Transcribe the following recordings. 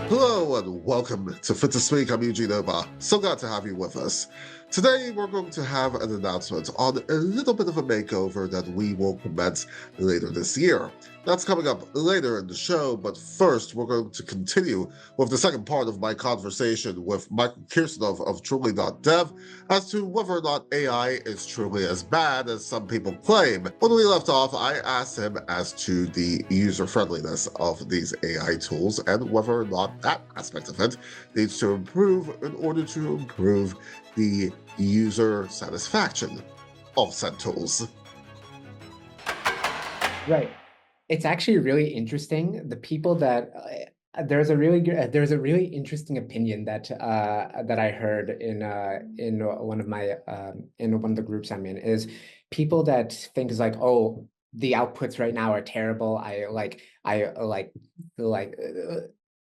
Hello and welcome to Fit to Speak. I'm Eugene Oba. So glad to have you with us. Today we're going to have an announcement on a little bit of a makeover that we will commence later this year. That's coming up later in the show, but first we're going to continue with the second part of my conversation with Michael Kirsanov of Truly.dev as to whether or not AI is truly as bad as some people claim. When we left off, I asked him as to the user friendliness of these AI tools and whether or not that aspect of it needs to improve in order to improve the user satisfaction of said tools. Right. It's actually really interesting. The people that there's a really interesting opinion that that I heard in one of my in one of the groups I'm in is people that think is like, oh, the outputs right now are terrible.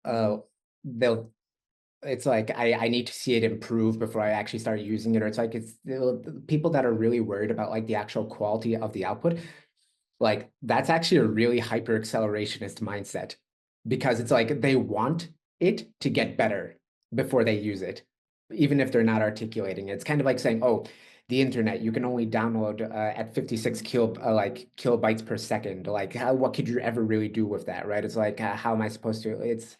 Uh they'll it's like I need to see it improve before I actually start using it. Or it's like it's the people that are really worried about like the actual quality of the output, like that's actually a really hyper accelerationist mindset, because it's like they want it to get better before they use it, even if they're not articulating it. It's kind of like saying, oh, the internet, you can only download at 56 kilobytes per second. Like what could you ever really do with that, right? It's like how am I supposed to? It's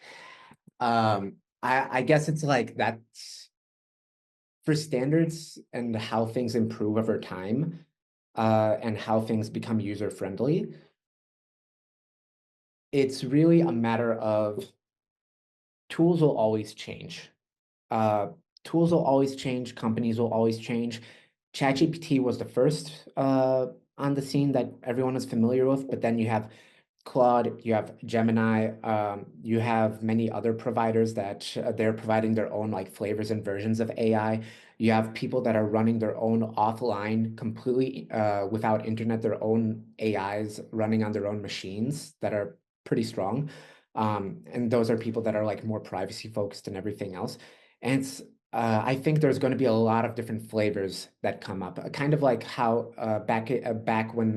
I guess it's like that's for standards and how things improve over time, and how things become user friendly. It's really a matter of tools will always change. Uh, Tools will always change, companies will always change. ChatGPT was the first on the scene that everyone is familiar with, but then you have Claude, you have Gemini, you have many other providers that they're providing their own like flavors and versions of AI. You have people that are running their own offline, completely without internet, their own AIs running on their own machines that are pretty strong. And those are people that are like more privacy focused and everything else. And it's I think there's going to be a lot of different flavors that come up, kind of like how back when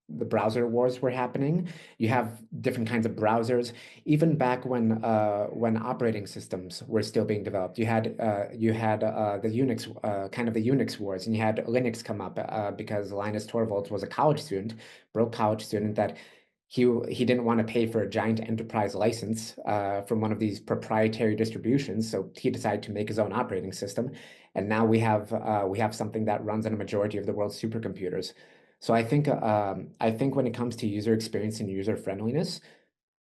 the browser wars were happening. You have different kinds of browsers. Even back when operating systems were still being developed, you had the Unix kind of the Unix wars, and you had Linux come up because Linus Torvalds was a college student, broke college student that he didn't want to pay for a giant enterprise license from one of these proprietary distributions, so he decided to make his own operating system, and now we have something that runs on a majority of the world's supercomputers. So I think when it comes to user experience and user friendliness,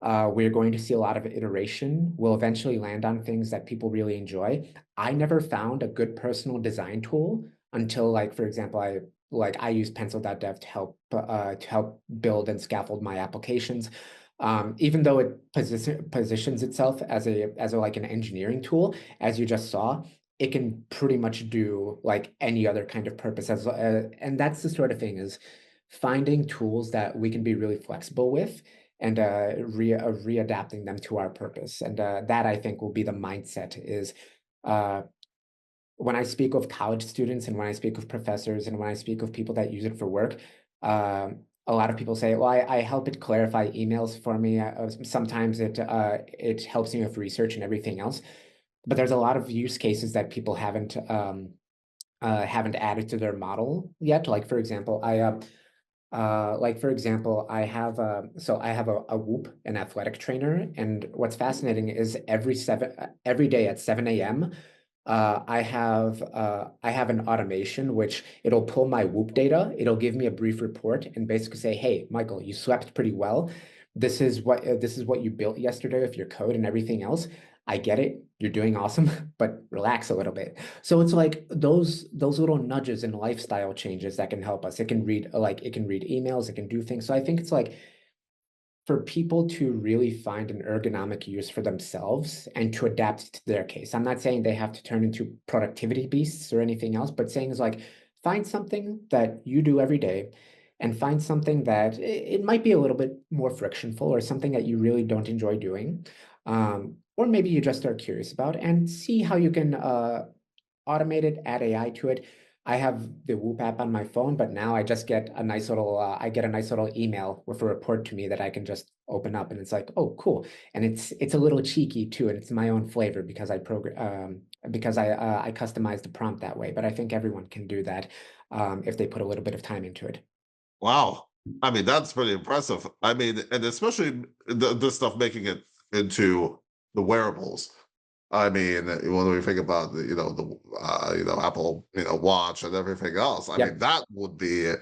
we're going to see a lot of iteration. We'll eventually land on things that people really enjoy. I never found a good personal design tool until, like, for example, I use pencil.dev to help build and scaffold my applications. Even though it positions itself as a like an engineering tool, as you just saw, it can pretty much do like any other kind of purpose and that's the sort of thing, is finding tools that we can be really flexible with and readapting them to our purpose. And that I think will be the mindset is uh, when I speak of college students and when I speak of professors and when I speak of people that use it for work, a lot of people say, well, I help it clarify emails for me. Sometimes it helps me with research and everything else. But there's a lot of use cases that people haven't added to their model yet. Like for example, I have a Whoop, an athletic trainer, and what's fascinating is every day at 7 a.m. I have an automation which it'll pull my Whoop data, it'll give me a brief report, and basically say, "Hey, Michael, you slept pretty well. This is what you built yesterday with your code and everything else. I get it. You're doing awesome, but relax a little bit." So it's like those little nudges and lifestyle changes that can help us. It can read emails, it can do things. So I think it's like for people to really find an ergonomic use for themselves and to adapt to their case. I'm not saying they have to turn into productivity beasts or anything else, but saying is like find something that you do every day and find something that it might be a little bit more frictionful or something that you really don't enjoy doing. Or maybe you just are curious about, and see how you can automate it, add AI to it. I have the Whoop app on my phone, but now I just get a nice little I get a nice little email with a report to me that I can just open up, and it's like, oh, cool. And it's a little cheeky too, and it's my own flavor because I customized the prompt that way. But I think everyone can do that if they put a little bit of time into it. Wow. I mean, that's pretty impressive. I mean, and especially this stuff making it into the wearables. I mean, when we think about Apple Watch and everything else, I mean Yep, that would be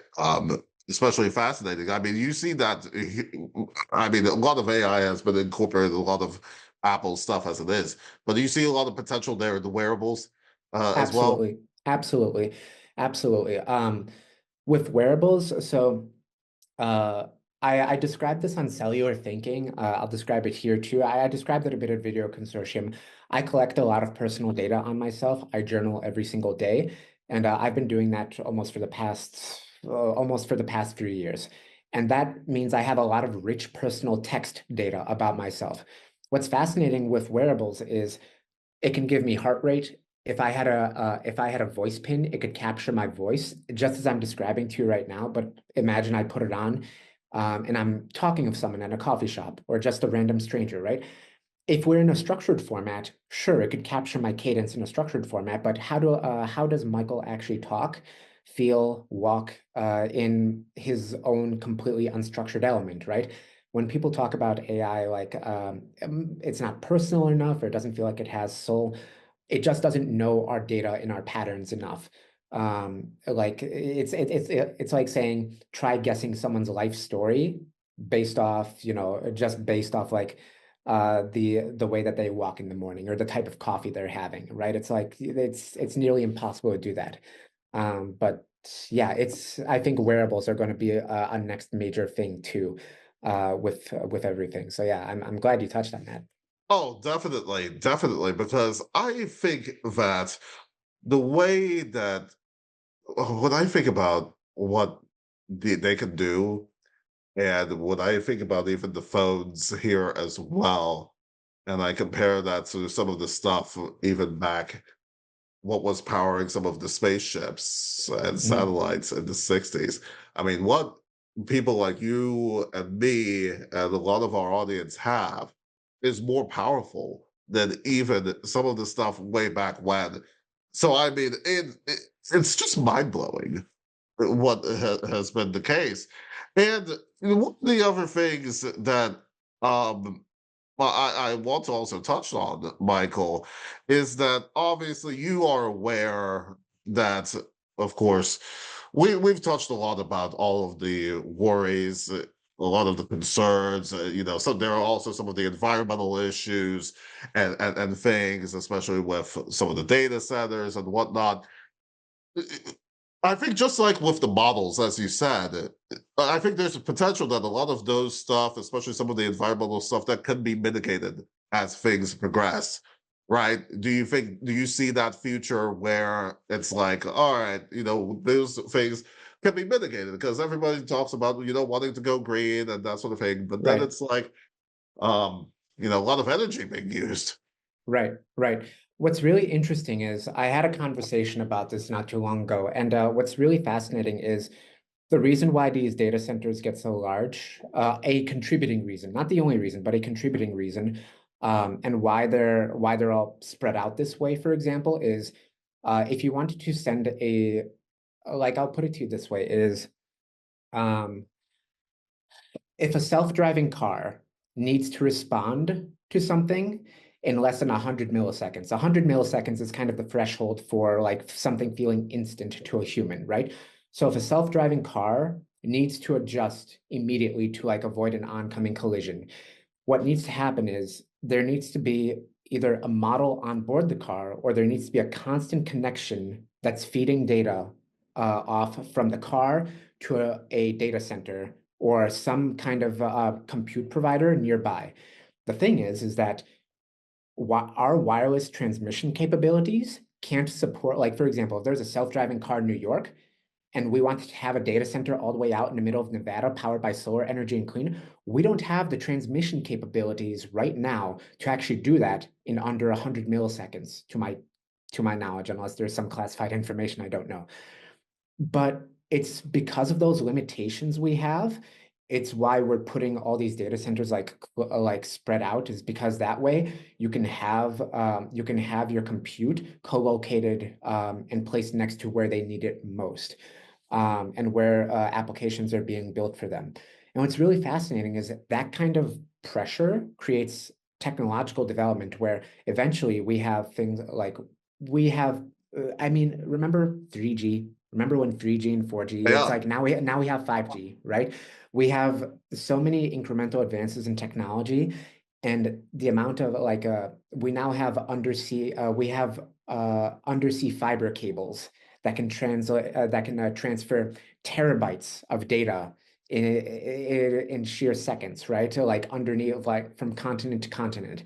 especially fascinating. I mean, you see that. I mean, a lot of AI has been incorporated, a lot of Apple stuff as it is, but do you see a lot of potential there in the wearables as well? absolutely, absolutely, absolutely. With wearables, so uh, I described this on Cellular Thinking. I'll describe it here too. I described it a bit at Video Consortium. I collect a lot of personal data on myself. I journal every single day, and I've been doing that almost for the past 3 years. And that means I have a lot of rich personal text data about myself. What's fascinating with wearables is it can give me heart rate. If I had a voice pin, it could capture my voice just as I'm describing to you right now. But imagine I put it on, and I'm talking of someone at a coffee shop or just a random stranger, right? If we're in a structured format, sure, it could capture my cadence in a structured format. But how does Michael actually talk, feel, walk in his own completely unstructured element, right? When people talk about AI, like it's not personal enough or it doesn't feel like it has soul, it just doesn't know our data and our patterns enough. Like it's like saying try guessing someone's life story based off, just based off like the way that they walk in the morning or the type of coffee they're having, right? It's like it's nearly impossible to do that. But yeah, it's I think wearables are going to be a next major thing too, with everything. So yeah, I'm glad you touched on that. Oh, definitely, definitely, because I think that the way that when I think about what they can do, and when I think about even the phones here as well, and I compare that to some of the stuff even back, what was powering some of the spaceships and Mhm. satellites in the 60s. I mean, what people like you and me and a lot of our audience have is more powerful than even some of the stuff way back when. So, I mean, it's just mind blowing what has been the case. And one of the other things that um, well, I want to also touch on, Michael, is that obviously you are aware that, of course, we've touched a lot about all of the worries, a lot of the concerns. So there are also some of the environmental issues and things, especially with some of the data centers and whatnot. I think just like with the models, as you said, I think there's a potential that a lot of those stuff, especially some of the environmental stuff, that can be mitigated as things progress, right? Do you see that future where it's like, all right, those things can be mitigated because everybody talks about, wanting to go green and that sort of thing, but then Right. it's like, a lot of energy being used. Right, right. What's really interesting is I had a conversation about this not too long ago, and what's really fascinating is the reason why these data centers get so large, a contributing reason, not the only reason, but a contributing reason, and why they're all spread out this way, for example, is if you wanted to send like I'll put it to you this way, is um, if a self-driving car needs to respond to something in less than 100 milliseconds, 100 milliseconds is kind of the threshold for like something feeling instant to a human, right? So if a self-driving car needs to adjust immediately to like avoid an oncoming collision, what needs to happen is there needs to be either a model on board the car or there needs to be a constant connection that's feeding data off from the car to a data center or some kind of compute provider nearby. The thing is that our wireless transmission capabilities can't support, like, for example, if there's a self-driving car in New York, and we want to have a data center all the way out in the middle of Nevada powered by solar energy and clean, we don't have the transmission capabilities right now to actually do that in under 100 milliseconds, to my to my knowledge, unless there's some classified information I don't know. But it's because of those limitations we have, it's why we're putting all these data centers like spread out, is because that way you can have your compute co-located and placed next to where they need it most, and where applications are being built for them. And what's really fascinating is that kind of pressure creates technological development where eventually we have things like we have I mean, remember 3G? Remember when 3G and 4G? It's Yeah. like now we have 5G, right? We have so many incremental advances in technology, and the amount of we now have undersea fiber cables that can transfer terabytes of data in sheer seconds, right? To like underneath, like from continent to continent.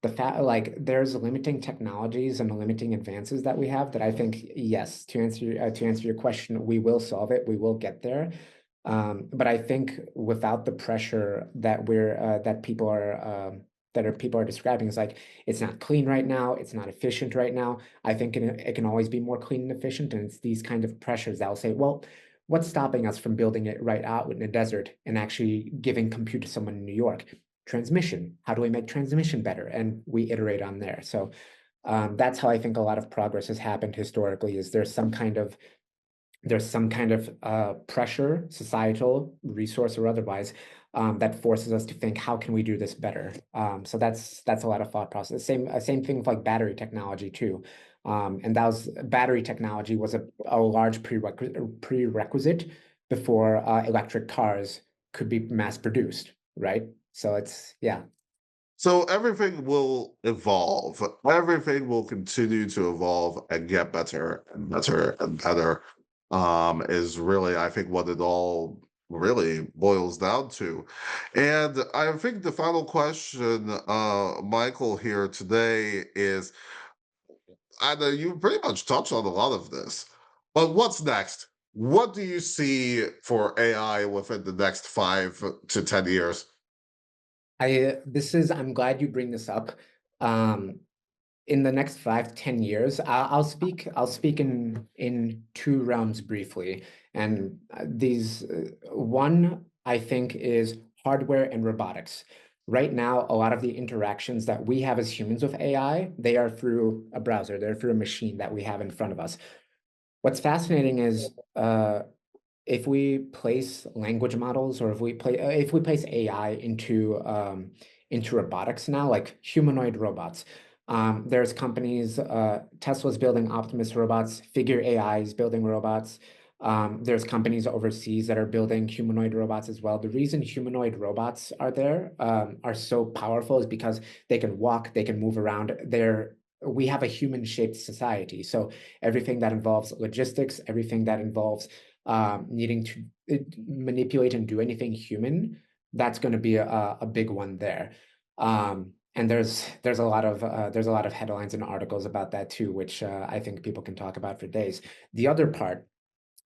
The fact, like, there's limiting technologies and limiting advances that we have that I think, yes, to answer your question, we will solve it, we will get there. But I think without the pressure that people are describing, is like it's not clean right now, it's not efficient right now. I think it can always be more clean and efficient, and it's these kind of pressures that will say, well, what's stopping us from building it right out in the desert and actually giving compute to someone in New York? Transmission. How do we make transmission better? And we iterate on there. So that's how I think a lot of progress has happened historically. Is there's some kind of pressure, societal, resource or otherwise, that forces us to think, how can we do this better? So that's a lot of thought process. Same thing with like battery technology too. And battery technology was a large prerequisite before electric cars could be mass produced, right? So yeah. So everything will evolve. Everything will continue to evolve and get better and better and better. Is really, I think, what it all really boils down to. And I think the final question, Michael, here today is, I know you pretty much touched on a lot of this, but what's next? What do you see for AI within the next 5 to 10 years? I'm glad you bring this up. In the next 5 to 10 years, I'll speak in two realms briefly. And one I think is hardware and robotics. Right now, a lot of the interactions that we have as humans with AI, they are through a browser, they're through a machine that we have in front of us. What's fascinating is if we place language models, or if we place AI into robotics now, like humanoid robots. There's companies, Tesla's building Optimus robots, Figure AI is building robots. There's companies overseas that are building humanoid robots as well. The reason humanoid robots are so powerful is because they can walk, they can move around. We have a human-shaped society. So everything that involves logistics, everything that involves needing to manipulate and do anything human, that's going to be a big one there. And there's a lot of headlines and articles about that too, which I think people can talk about for days. The other part,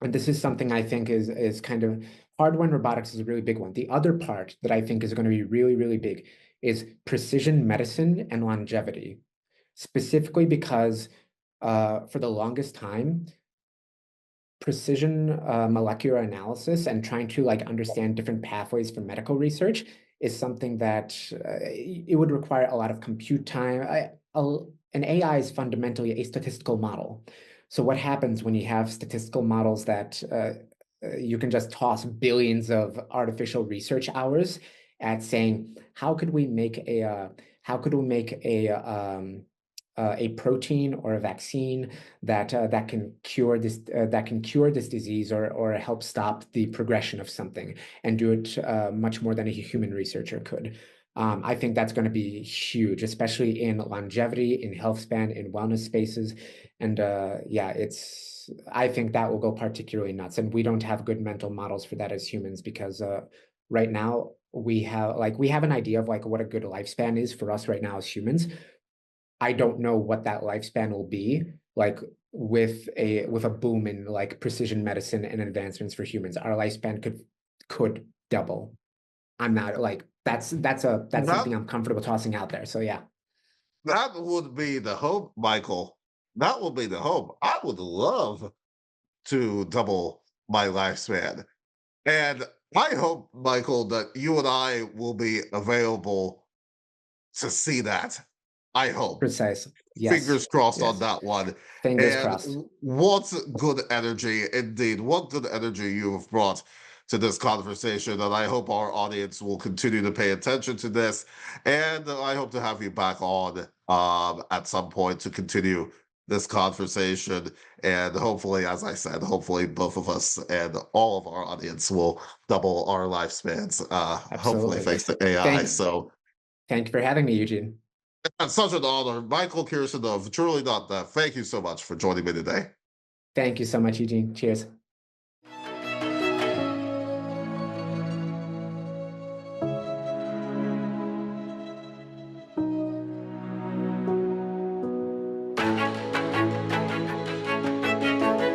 and this is something I think is kind of hardware and robotics, is a really big one. The other part that I think is going to be really, really big is precision medicine and longevity, specifically because for the longest time, precision molecular analysis and trying to like understand different pathways for medical research is something that it would require a lot of compute time. An AI is fundamentally a statistical model. So what happens when you have statistical models that you can just toss billions of artificial research hours at saying, how could we make a protein or a vaccine that can cure this disease, or help stop the progression of something, and do it much more than a human researcher could. I think that's going to be huge, especially in longevity, in health span, in wellness spaces. And yeah, I think that will go particularly nuts. And we don't have good mental models for that as humans, because right now we have an idea of like what a good lifespan is for us right now as humans. I don't know what that lifespan will be like with a boom in like precision medicine and advancements for humans. Our lifespan could double. I'm not like that's That something I'm comfortable tossing out there. So yeah. that would be the hope, Michael. That will be the hope. I would love to double my lifespan. And I hope, Michael, that you and I will be available to see that. I hope. Precisely. Yes. Fingers crossed on Yes. that one. Fingers And crossed. what good energy, indeed, what good energy you have brought to this conversation. And I hope our audience will continue to pay attention to this. And I hope to have you back on at some point to continue this conversation. And hopefully, as I said, hopefully both of us and all of our audience will double our lifespans, hopefully Absolutely. thanks to AI. So Thank you for having me, Eugene. it's such an honor. Michael Kirsten of Truly Not That. Thank you so much for joining me today. Thank you so much, Eugene. Cheers.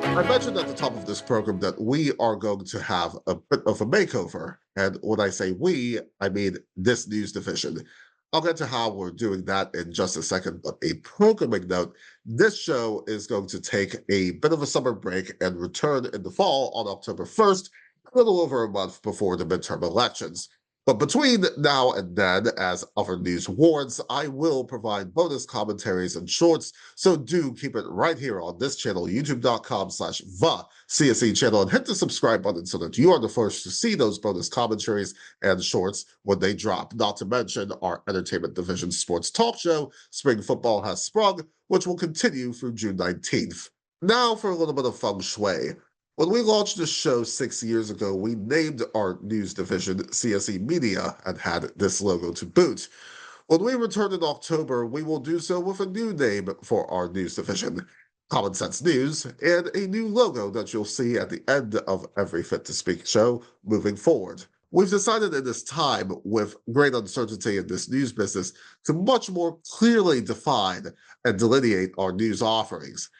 I mentioned at the top of this program that we are going to have a bit of a makeover. And when I say we, I mean this news division. I'll get to how we're doing that in just a second, but a programming note, this show is going to take a bit of a summer break and return in the fall on October 1st, a little over a month before the midterm elections. But between now and then, as other news warrants, I will provide bonus commentaries and shorts, so do keep it right here on this channel, youtube.com/the CSE channel, and hit the subscribe button so that you are the first to see those bonus commentaries and shorts when they drop. Not to mention our entertainment division sports talk show, Spring Football Has Sprung, which will continue through June 19th. Now for a little bit of feng shui. When we launched this show 6 years ago, we named our news division CSE Media and had this logo to boot. When we return in October, we will do so with a new name for our news division, Common Sense News, and a new logo that you'll see at the end of every Fit to Speak show moving forward. We've decided in this time, with great uncertainty in this news business, to much more clearly define and delineate our news offerings.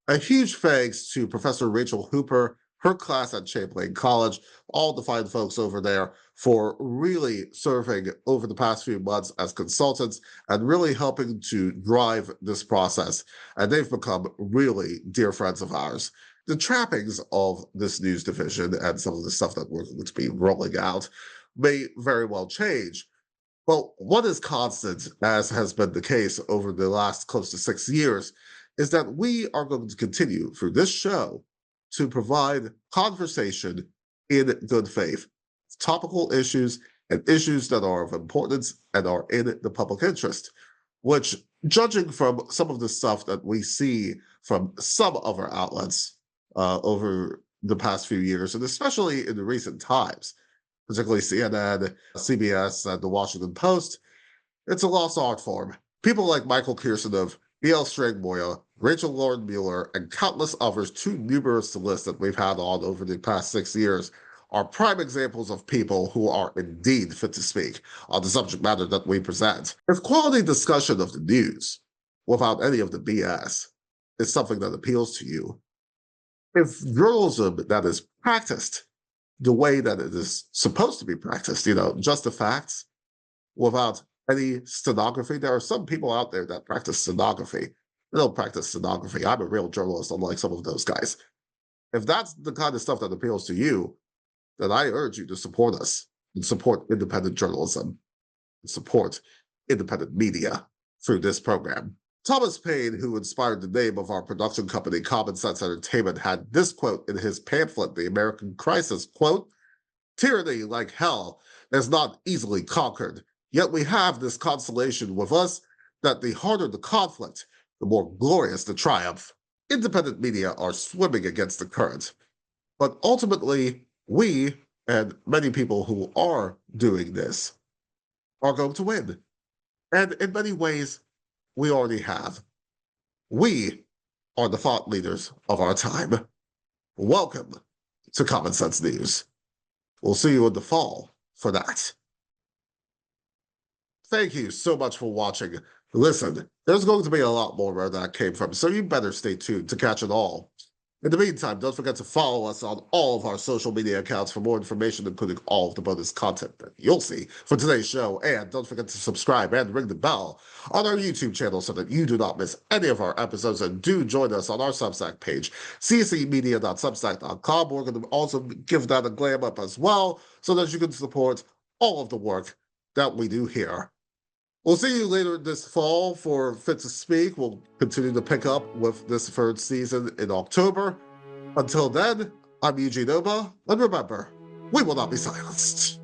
A huge thanks to Professor Rachel Hooper, her class at Champlain College, all the fine folks over there for really serving over the past few months as consultants and really helping to drive this process. And they've become really dear friends of ours. The trappings of this news division and some of the stuff that we're going to be rolling out may very well change. Well, what is constant, as has been the case over the last close to 6 years, is that we are going to continue through this show to provide conversation in good faith, topical issues and issues that are of importance and are in the public interest, which, judging from some of the stuff that we see from some other outlets over the past few years, and especially in the recent times, particularly CNN, CBS, and the Washington Post, it's a lost art form. People like Michael Kirsten of B.L. Strangmoya, Rachel Lauren Mueller, and countless others, too numerous to list, that we've had on over the past 6 years, are prime examples of people who are indeed fit to speak on the subject matter that we present. If quality discussion of the news, without any of the BS, is something that appeals to you, if journalism that is practiced the way that it is supposed to be practiced, just the facts, without any stenography. There are some people out there that practice stenography. They don't practice stenography. I'm a real journalist, unlike some of those guys. If that's the kind of stuff that appeals to you, then I urge you to support us and support independent journalism and support independent media through this program. Thomas Paine, who inspired the name of our production company, Common Sense Entertainment, had this quote in his pamphlet, The American Crisis, quote, "Tyranny, like hell, is not easily conquered. Yet we have this consolation with us, that the harder the conflict, the more glorious the triumph." Independent media are swimming against the current. But ultimately, we, and many people who are doing this, are going to win. And in many ways, we already have. We are the thought leaders of our time. Welcome to Common Sense News. We'll see you in the fall for that. Thank you so much for watching. Listen, there's going to be a lot more where that came from, so you better stay tuned to catch it all. In the meantime, don't forget to follow us on all of our social media accounts for more information, including all of the bonus content that you'll see for today's show. And don't forget to subscribe and ring the bell on our YouTube channel so that you do not miss any of our episodes. And do join us on our Substack page, cscmedia.substack.com. We're going to also give that a glam up as well so that you can support all of the work that we do here. We'll see you later this fall for Fit to Speak. We'll continue to pick up with this third season in October. Until then, I'm Eugene Oba, and remember, we will not be silenced.